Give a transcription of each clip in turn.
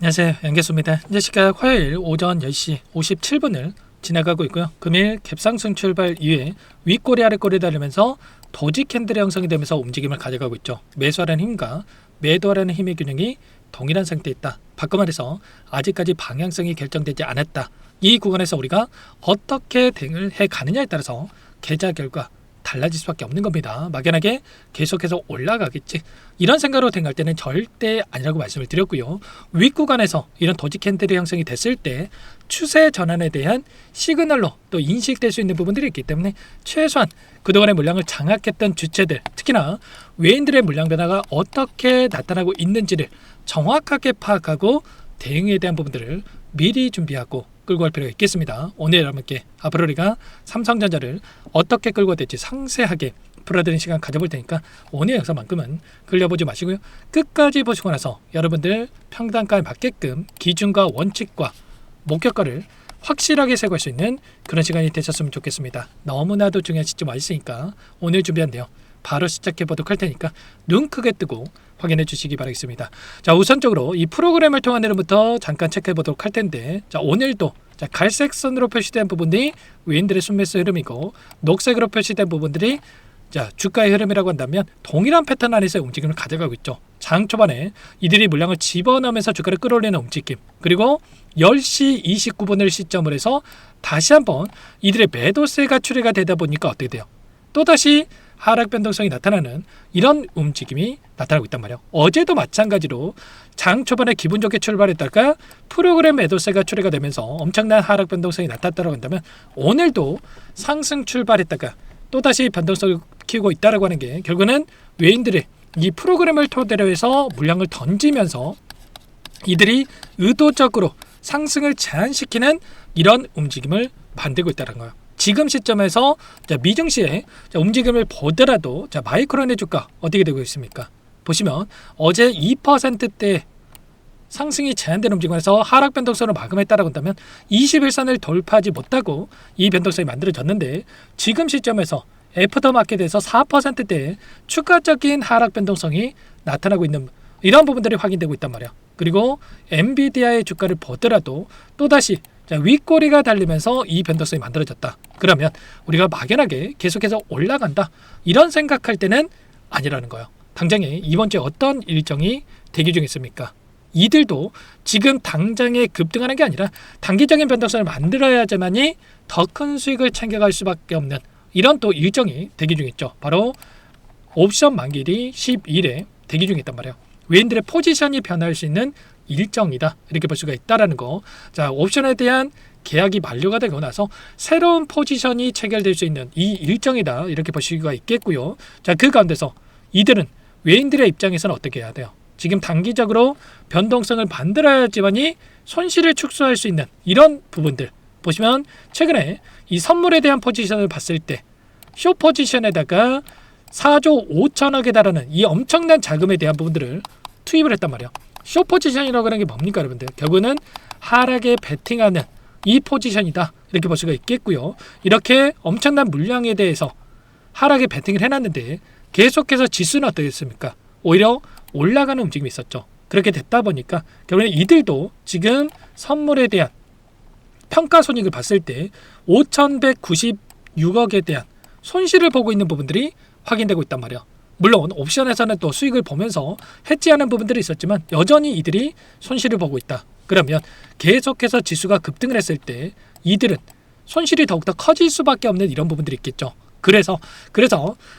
안녕하세요, 연계수입니다. 현재 시각 화요일 오전 10시 57분을 지나가고 있고요. 금일 갭상승 출발 이후에 윗꼬리 아랫꼬리 달리면서 도지 캔들의 형성이 되면서 움직임을 가져가고 있죠. 매수하라는 힘과 매도하라는 힘의 균형이 동일한 상태에 있다. 바꿔 말해서 아직까지 방향성이 결정되지 않았다. 이 구간에서 우리가 어떻게 대응을 해가느냐에 따라서 계좌 결과 달라질 수밖에 없는 겁니다. 막연하게 계속해서 올라가겠지, 이런 생각으로 대응할 때는 절대 아니라고 말씀을 드렸고요. 윗구간에서 이런 도지 캔들이 형성이 됐을 때 추세 전환에 대한 시그널로 또 인식될 수 있는 부분들이 있기 때문에 최소한 그동안의 물량을 장악했던 주체들, 특히나 외인들의 물량 변화가 어떻게 나타나고 있는지를 정확하게 파악하고 대응에 대한 부분들을 미리 준비하고 끌고 갈 필요가 있겠습니다. 오늘 여러분께 앞으로 우리가 삼성전자를 어떻게 끌고 될지 상세하게 풀어드리는 시간 가져볼 테니까 오늘 영상만큼은 끌려보지 마시고요. 끝까지 보시고 나서 여러분들 평단가에 맞게끔 기준과 원칙과 목표가를 확실하게 세울 수 있는 그런 시간이 되셨으면 좋겠습니다. 너무나도 중요한 시점 와 있으니까 오늘 준비한 내용 바로 시작해 보도록 할 테니까 눈 크게 뜨고 확인해 주시기 바라겠습니다. 자, 우선적으로 이 프로그램을 통한 내용부터 잠깐 체크해 보도록 할 텐데, 자, 오늘도 갈색 선으로 표시된 부분이 외인들의 순매수 흐름이고 녹색으로 표시된 부분들이 주가의 흐름이라고 한다면 동일한 패턴 안에서의 움직임을 가져가고 있죠. 장 초반에 이들이 물량을 집어넣으면서 주가를 끌어올리는 움직임, 그리고 10시 29분을 시점으로 해서 다시 한번 이들의 매도세가 출회가 되다 보니까 어떻게 돼요? 또다시 하락 변동성이 나타나는 이런 움직임이 나타나고 있단 말이에요. 어제도 마찬가지로 장 초반에 기분 좋게 출발했다가 프로그램 매도세가 출회가 되면서 엄청난 하락 변동성이 나타났다고 한다면 오늘도 상승 출발했다가 또다시 변동성을 키우고 있다고 하는 게 결국은 외인들의 이 프로그램을 토대로 해서 물량을 던지면서 이들이 의도적으로 상승을 제한시키는 이런 움직임을 만들고 있다는 거예요. 지금 시점에서 미증시의 움직임을 보더라도 마이크론의 주가 어떻게 되고 있습니까? 보시면 어제 2%대 상승이 제한된 움직임에서 하락 변동성을 마감했다라고 한다면 21선을 돌파하지 못하고 이 변동성이 만들어졌는데, 지금 시점에서 애프터마켓에서 4%대의 추가적인 하락 변동성이 나타나고 있는 이런 부분들이 확인되고 있단 말이에요. 그리고 엔비디아의 주가를 보더라도 또다시 윗꼬리가 달리면서 이 변동성이 만들어졌다. 그러면 우리가 막연하게 계속해서 올라간다, 이런 생각할 때는 아니라는 거예요. 당장에 이번 주에 어떤 일정이 대기 중에 있습니까? 이들도 지금 당장에 급등하는 게 아니라 단기적인 변동성을 만들어야지만이 더 큰 수익을 챙겨갈 수밖에 없는 이런 또 일정이 대기 중에 있죠. 바로 옵션 만기일이 12일에 대기 중에 있단 말이에요. 외인들의 포지션이 변할 수 있는 일정이다, 이렇게 볼 수가 있다라는 거. 옵션에 대한 계약이 만료가 되고 나서 새로운 포지션이 체결될 수 있는 이 일정이다, 이렇게 볼 수가 있겠고요. 그 가운데서 이들은 외인들의 입장에서는 어떻게 해야 돼요? 지금 단기적으로 변동성을 만들어야지만이 손실을 축소할 수 있는 이런 부분들 보시면, 최근에 이 선물에 대한 포지션을 봤을 때 숏 포지션에다가 4조 5천억에 달하는 이 엄청난 자금에 대한 부분들을 투입을 했단 말이에요. 숏 포지션이라고 하는 게 뭡니까, 여러분들? 결국은 하락에 베팅하는 이 포지션이다, 이렇게 볼 수가 있겠고요. 이렇게 엄청난 물량에 대해서 하락에 베팅을 해놨는데 계속해서 지수는 어떻겠습니까? 오히려 올라가는 움직임이 있었죠. 그렇게 됐다 보니까 결국에 이들도 지금 선물에 대한 평가 손익을 봤을 때 5,196억에 대한 손실을 보고 있는 부분들이 확인되고 있단 말이에요. 물론 옵션에서는 또 수익을 보면서 해지하는 부분들이 있었지만 여전히 이들이 손실을 보고 있다. 그러면 계속해서 지수가 급등을 했을 때 이들은 손실이 더욱더 커질 수밖에 없는 이런 부분들이 있겠죠. 그래서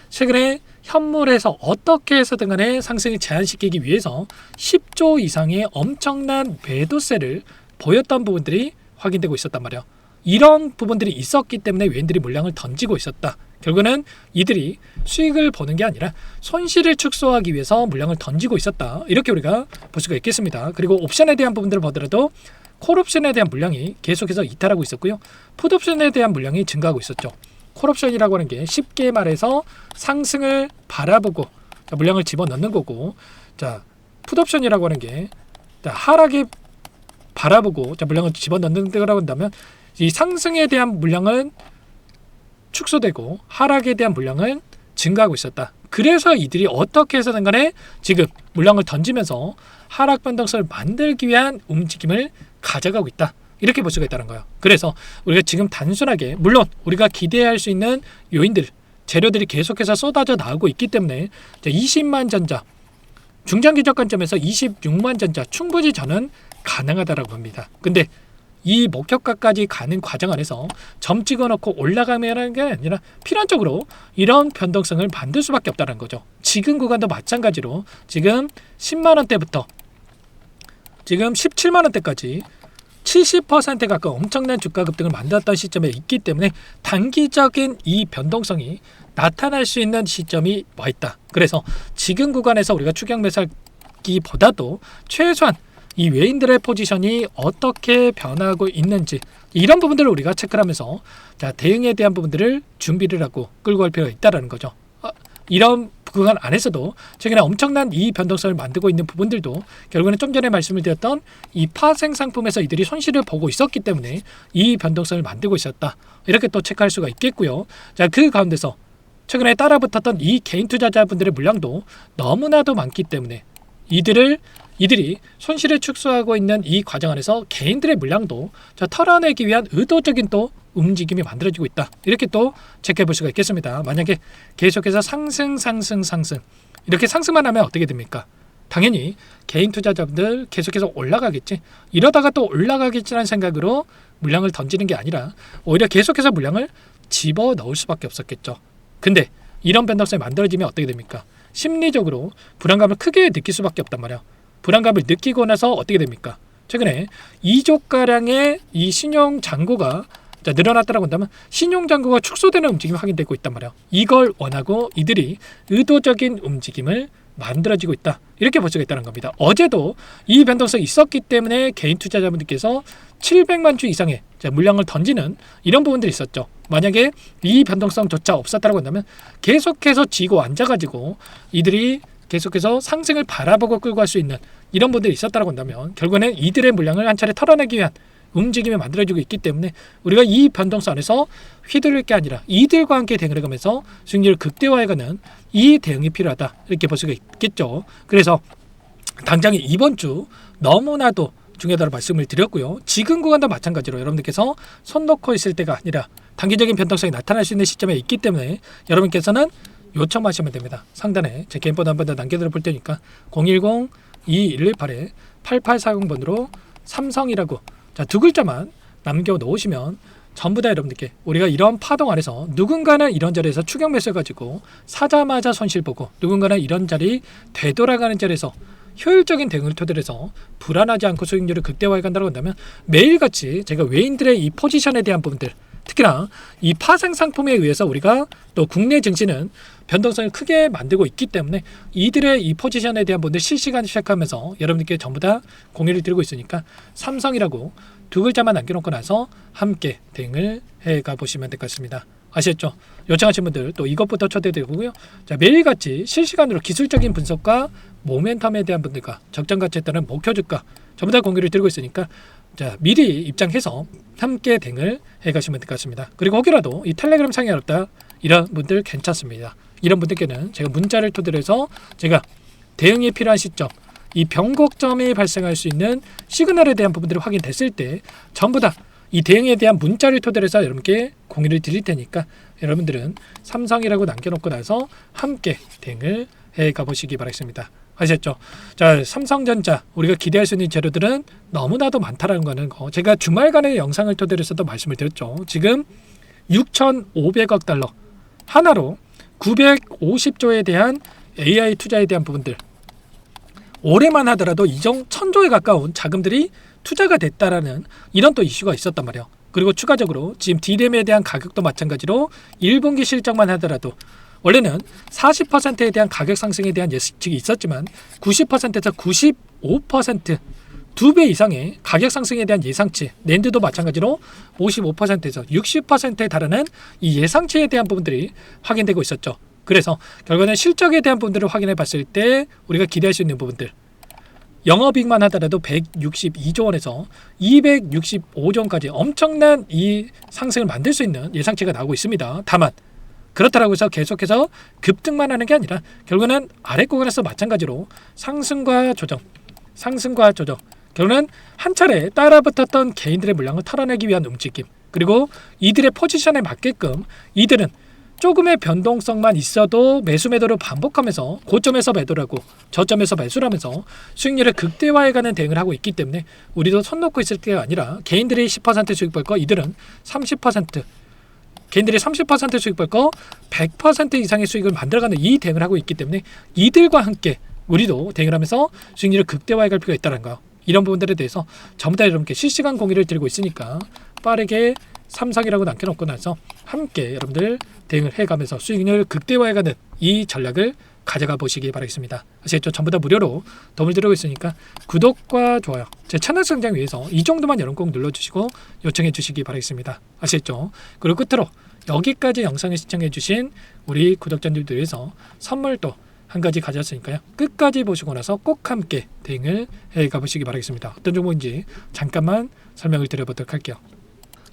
최근에 현물에서 어떻게 해서든 간에 상승을 제한시키기 위해서 10조 이상의 엄청난 매도세를 보였던 부분들이 확인되고 있었단 말이에요. 이런 부분들이 있었기 때문에 외인들이 물량을 던지고 있었다. 결국은 이들이 수익을 보는 게 아니라 손실을 축소하기 위해서 물량을 던지고 있었다, 이렇게 우리가 볼 수가 있겠습니다. 그리고 옵션에 대한 부분들을 보더라도 콜옵션에 대한 물량이 계속해서 이탈하고 있었고요. 풋옵션에 대한 물량이 증가하고 있었죠. 콜옵션이라고 하는 게 쉽게 말해서 상승을 바라보고 물량을 집어넣는 거고, 풋옵션이라고 하는 게 하락에 바라보고 물량을 집어넣는 거라고 한다면 이 상승에 대한 물량은 축소되고 하락에 대한 물량은 증가하고 있었다. 그래서 이들이 어떻게 해서든 간에 지금 물량을 던지면서 하락 변동성을 만들기 위한 움직임을 가져가고 있다. 이렇게 볼 수가 있다는 거예요. 그래서 우리가 지금 단순하게 물론 우리가 기대할 수 있는 요인들, 재료들이 계속해서 쏟아져 나오고 있기 때문에 20만 전자, 중장기적 관점에서 26만 전자 충분히 저는 가능하다라고 합니다. 근데 이 목표가까지 가는 과정 안에서 점 찍어놓고 올라가면 게 아니라 필연적으로 이런 변동성을 만들 수밖에 없다는 거죠. 지금 구간도 마찬가지로 지금 10만 원대부터 지금 17만 원대까지 70% 가까운 엄청난 주가 급등을 만들었던 시점에 있기 때문에 단기적인 이 변동성이 나타날 수 있는 시점이 와 있다. 그래서 지금 구간에서 우리가 추격 매수하기보다도 최소한 이 외인들의 포지션이 어떻게 변하고 있는지 이런 부분들을 우리가 체크를 하면서 대응에 대한 부분들을 준비를 하고 끌고 갈 필요가 있다는 거죠. 이런 구간 안에서도 최근에 엄청난 이 변동성을 만들고 있는 부분들도 결국에는 좀 전에 말씀을 드렸던 이 파생 상품에서 이들이 손실을 보고 있었기 때문에 이 변동성을 만들고 있었다. 이렇게 또 체크할 수가 있겠고요. 그 가운데서 최근에 따라붙었던 이 개인 투자자분들의 물량도 너무나도 많기 때문에 이들이 손실을 축소하고 있는 이 과정 안에서 개인들의 물량도 털어내기 위한 의도적인 또 움직임이 만들어지고 있다. 이렇게 또 체크해 볼 수가 있겠습니다. 만약에 계속해서 상승 이렇게 상승만 하면 어떻게 됩니까? 당연히 개인 투자자분들 계속해서 올라가겠지. 이러다가 또 올라가겠지라는 생각으로 물량을 던지는 게 아니라 오히려 계속해서 물량을 집어넣을 수밖에 없었겠죠. 근데 이런 변동성이 만들어지면 어떻게 됩니까? 심리적으로 불안감을 크게 느낄 수밖에 없단 말이야. 불안감을 느끼고 나서 어떻게 됩니까? 최근에 2조가량의 이 신용 잔고가 늘어났다고 한다면 신용 잔고가 축소되는 움직임이 확인되고 있단 말이야. 이걸 원하고 이들이 의도적인 움직임을 만들어지고 있다. 이렇게 볼 수가 있다는 겁니다. 어제도 이 변동성이 있었기 때문에 개인 투자자분들께서 700만 주 이상의 물량을 던지는 이런 부분들이 있었죠. 만약에 이 변동성조차 없었다고 한다면 계속해서 지고 앉아가지고 이들이 계속해서 상승을 바라보고 끌고 갈 수 있는 이런 부분들이 있었다고 한다면 결국에는 이들의 물량을 한 차례 털어내기 위한 움직임이 만들어지고 있기 때문에 우리가 이 변동성 안에서 휘둘릴 게 아니라 이들과 함께 대응을 해가면서 수익률을 극대화해가는 이 대응이 필요하다. 이렇게 볼 수가 있겠죠. 그래서 당장에 이번 주 너무나도 중요하다고 말씀을 드렸고요. 지금 구간도 마찬가지로 여러분들께서 손 놓고 있을 때가 아니라 단기적인 변동성이 나타날 수 있는 시점에 있기 때문에 여러분께서는 요청하시면 됩니다. 상단에 제 개인번호 한 번 더 남겨드려 볼 테니까 010-2118-8840번으로 삼성이라고 두 글자만 남겨놓으시면 전부 다 여러분들께 우리가 이런 파동 안에서 누군가는 이런 자리에서 추격 매수해가지고 사자마자 손실 보고 누군가는 이런 자리 되돌아가는 자리에서 효율적인 대응을 토대로 해서 불안하지 않고 수익률을 극대화해 간다고 한다면 매일같이 제가 외인들의 이 포지션에 대한 부분들 특히나 이 파생 상품에 의해서 우리가 또 국내 증시는 변동성을 크게 만들고 있기 때문에 이들의 이 포지션에 대한 부분들 실시간 체크하면서 여러분들께 전부 다 공유를 드리고 있으니까 삼성이라고 두 글자만 남겨놓고 나서 함께 대응을 해가 보시면 될 것 같습니다. 아시겠죠? 요청하신 분들 또 이것부터 초대되고요. 매일같이 실시간으로 기술적인 분석과 모멘텀에 대한 분들과 적정 가치에 따른 목표 주가 전부 다 공유를 드리고 있으니까 미리 입장해서 함께 대응을 해가시면 될 것 같습니다. 그리고 혹여라도 이 텔레그램 창이 어렵다 이런 분들 괜찮습니다. 이런 분들께는 제가 문자를 토대로 해서 제가 대응이 필요한 시점 이 변곡점이 발생할 수 있는 시그널에 대한 부분들이 확인됐을 때 전부 다 이 대응에 대한 문자를 토대로 해서 여러분께 공유를 드릴 테니까 여러분들은 삼성이라고 남겨놓고 나서 함께 대응을 해가 보시기 바라겠습니다. 아셨죠? 삼성전자 우리가 기대할 수 있는 재료들은 너무나도 많다라는 거는 제가 주말간의 영상을 토대로 해서도 말씀을 드렸죠. 지금 6,500억 달러 하나로 950조에 대한 AI 투자에 대한 부분들 올해만 하더라도 1,000조에 가까운 자금들이 투자가 됐다라는 이런 또 이슈가 있었단 말이에요. 그리고 추가적으로 지금 D램에 대한 가격도 마찬가지로 1분기 실적만 하더라도 원래는 40%에 대한 가격 상승에 대한 예측이 있었지만 90%에서 95% 2배 이상의 가격 상승에 대한 예상치, 낸드도 마찬가지로 55%에서 60%에 달하는 이 예상치에 대한 부분들이 확인되고 있었죠. 그래서 결국에는 실적에 대한 부분들을 확인해 봤을 때 우리가 기대할 수 있는 부분들 영업이익만 하더라도 162조 원에서 265조 원까지 엄청난 이 상승을 만들 수 있는 예상치가 나오고 있습니다. 다만 그렇다고 해서 계속해서 급등만 하는 게 아니라 결국은 아래 구간에서 마찬가지로 상승과 조정 결국은 한 차례 따라붙었던 개인들의 물량을 털어내기 위한 움직임, 그리고 이들의 포지션에 맞게끔 이들은 조금의 변동성만 있어도 매수 매도를 반복하면서 고점에서 매도를 하고 저점에서 매수를 하면서 수익률을 극대화해가는 대응을 하고 있기 때문에 우리도 손 놓고 있을 때가 아니라 개인들이 10% 수익 벌 거 이들은 30%, 개인들이 30% 수익 벌 거 100% 이상의 수익을 만들어가는 이 대응을 하고 있기 때문에 이들과 함께 우리도 대응을 하면서 수익률을 극대화해갈 필요가 있다는 거, 이런 부분들에 대해서 전부 다 여러분께 실시간 공유를 드리고 있으니까 빠르게 삼성이라고 남겨놓고 나서 함께 여러분들 대응을 해가면서 수익률 극대화해가는 이 전략을 가져가 보시기 바라겠습니다. 아시겠죠? 전부 다 무료로 도움을 드리고 있으니까 구독과 좋아요, 제 채널 성장 위해서 이 정도만 여러분 꼭 눌러주시고 요청해 주시기 바라겠습니다. 아시겠죠? 그리고 끝으로 여기까지 영상을 시청해 주신 우리 구독자님들 위해서 선물도 한 가지 가져왔으니까요. 끝까지 보시고 나서 꼭 함께 대응을 해가 보시기 바라겠습니다. 어떤 종목인지 잠깐만 설명을 드려보도록 할게요.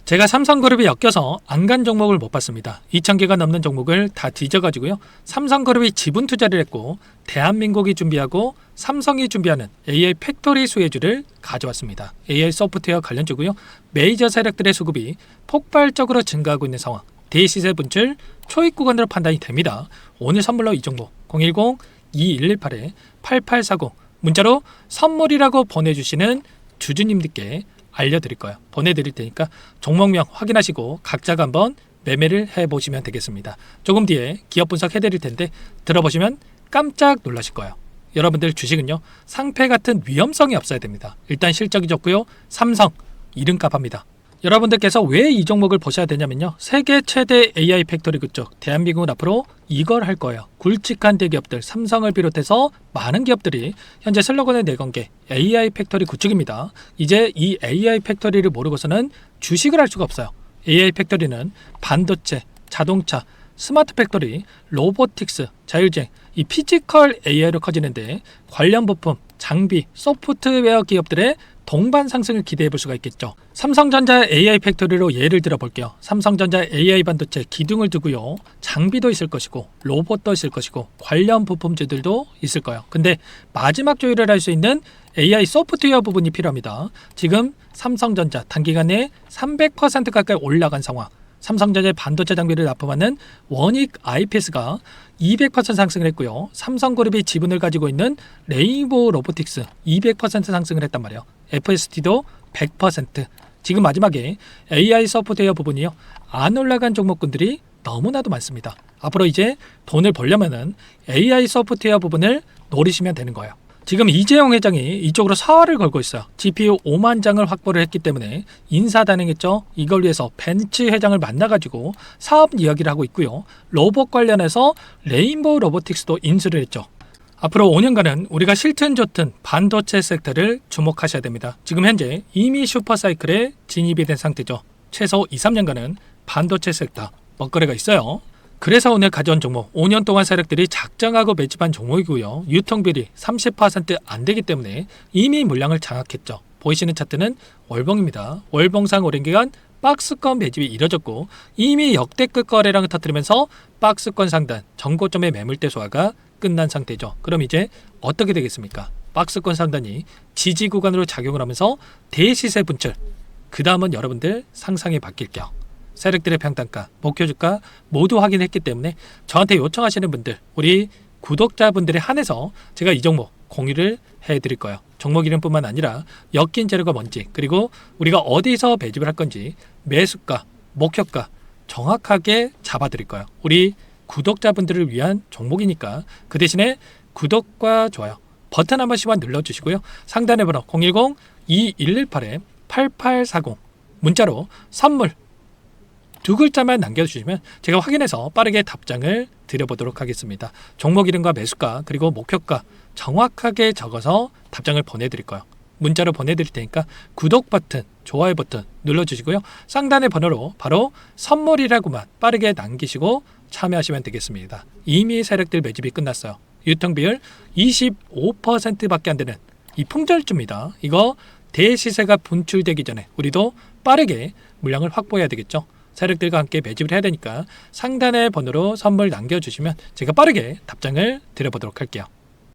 제가 삼성그룹이 엮여서 안 간 종목을 못 봤습니다. 2,000개가 넘는 종목을 다 뒤져가지고요. 삼성그룹이 지분 투자를 했고 대한민국이 준비하고 삼성이 준비하는 AI 팩토리 수혜주를 가져왔습니다. AI 소프트웨어 관련주고요. 메이저 세력들의 수급이 폭발적으로 증가하고 있는 상황. 대시세 분출 초입 구간으로 판단이 됩니다. 오늘 선물로 이 종목 010-2118-8840 문자로 선물이라고 보내주시는 주주님들께 알려드릴 거예요. 보내드릴 테니까 종목명 확인하시고 각자가 한번 매매를 해보시면 되겠습니다. 조금 뒤에 기업 분석 해드릴 텐데 들어보시면 깜짝 놀라실 거예요. 여러분들 주식은요, 상패 같은 위험성이 없어야 됩니다. 일단 실적이 좋고요. 삼성 이름값 합니다. 여러분들께서 왜 이 종목을 보셔야 되냐면요, 세계 최대 AI 팩토리 그쪽 대한민국은 앞으로 이걸 할 거예요. 굵직한 대기업들 삼성을 비롯해서 많은 기업들이 현재 슬로건을 내건 게 AI 팩토리 구축입니다. 이제 이 AI 팩토리를 모르고서는 주식을 할 수가 없어요. AI 팩토리는 반도체, 자동차, 스마트 팩토리, 로보틱스, 자율주행, 이 피지컬 AI로 커지는데 관련 부품, 장비, 소프트웨어 기업들의 동반 상승을 기대해 볼 수가 있겠죠. 삼성전자 AI 팩토리로 예를 들어 볼게요. 삼성전자 AI 반도체 기둥을 두고요. 장비도 있을 것이고 로봇도 있을 것이고 관련 부품주들도 있을 거예요. 근데 마지막 조율을 할 수 있는 AI 소프트웨어 부분이 필요합니다. 지금 삼성전자 단기간에 300% 가까이 올라간 상황. 삼성전자의 반도체 장비를 납품하는 원익 IPS가 200% 상승을 했고요. 삼성그룹이 지분을 가지고 있는 레인보우 로보틱스 200% 상승을 했단 말이에요. FST도 100%. 지금 마지막에 AI 소프트웨어 부분이요, 안 올라간 종목군들이 너무나도 많습니다. 앞으로 이제 돈을 벌려면은 AI 소프트웨어 부분을 노리시면 되는 거예요. 지금 이재용 회장이 이쪽으로 사활을 걸고 있어요. GPU 5만 장을 확보를 했기 때문에 인사단행했죠. 이걸 위해서 벤츠 회장을 만나가지고 사업 이야기를 하고 있고요. 로봇 관련해서 레인보우 로보틱스도 인수를 했죠. 앞으로 5년간은 우리가 싫든 좋든 반도체 섹터를 주목하셔야 됩니다. 지금 현재 이미 슈퍼사이클에 진입이 된 상태죠. 최소 2-3년간은 반도체 섹터 먹거리가 있어요. 그래서 오늘 가져온 종목 5년 동안 세력들이 작정하고 매집한 종목이고요. 유통비율이 30% 안 되기 때문에 이미 물량을 장악했죠. 보이시는 차트는 월봉입니다. 월봉상 오랜 기간 박스권 매집이 이뤄졌고 이미 역대급 거래량을 터뜨리면서 박스권 상단 전고점의 매물대 소화가 끝난 상태죠. 그럼 이제 어떻게 되겠습니까? 박스권 상단이 지지 구간으로 작용을 하면서 대시세 분출, 그 다음은 여러분들 상상이 바뀔게요. 세력들의 평단가, 목표주가 모두 확인했기 때문에 저한테 요청하시는 분들, 우리 구독자분들에 한해서 제가 이 종목 공유를 해드릴 거예요. 종목 이름뿐만 아니라 엮인 재료가 뭔지, 그리고 우리가 어디서 매집을 할 건지 매수가, 목표가 정확하게 잡아드릴 거예요. 우리 구독자분들을 위한 종목이니까 그 대신에 구독과 좋아요 버튼 한 번씩만 눌러주시고요. 상단의 번호 010-2118-8840 문자로 선물 두 글자만 남겨주시면 제가 확인해서 빠르게 답장을 드려보도록 하겠습니다. 종목 이름과 매수가 그리고 목표가 정확하게 적어서 답장을 보내드릴 거예요. 문자로 보내드릴 테니까 구독 버튼, 좋아요 버튼 눌러주시고요. 상단의 번호로 바로 선물이라고만 빠르게 남기시고 참여하시면 되겠습니다. 이미 세력들 매집이 끝났어요. 유통비율 25%밖에 안 되는 이 풍절주입니다. 이거 대시세가 분출되기 전에 우리도 빠르게 물량을 확보해야 되겠죠. 세력들과 함께 매집을 해야 되니까 상단의 번호로 선물 남겨주시면 제가 빠르게 답장을 드려보도록 할게요.